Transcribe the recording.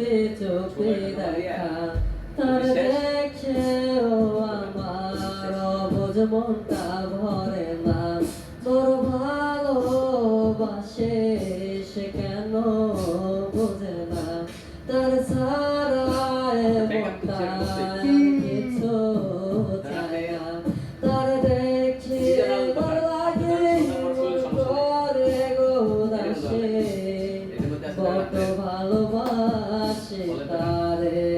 চোপে চোপে দেখা তার দেখেও আমার অবুঝ মনটা ভরে না তোর ভালোবাসে সে কেন বোঝে না তার সারায় মনটা কিছু চায় না তার দেখে ভালো লাগে করে গো দাসে বড় ভালোবাসে তারে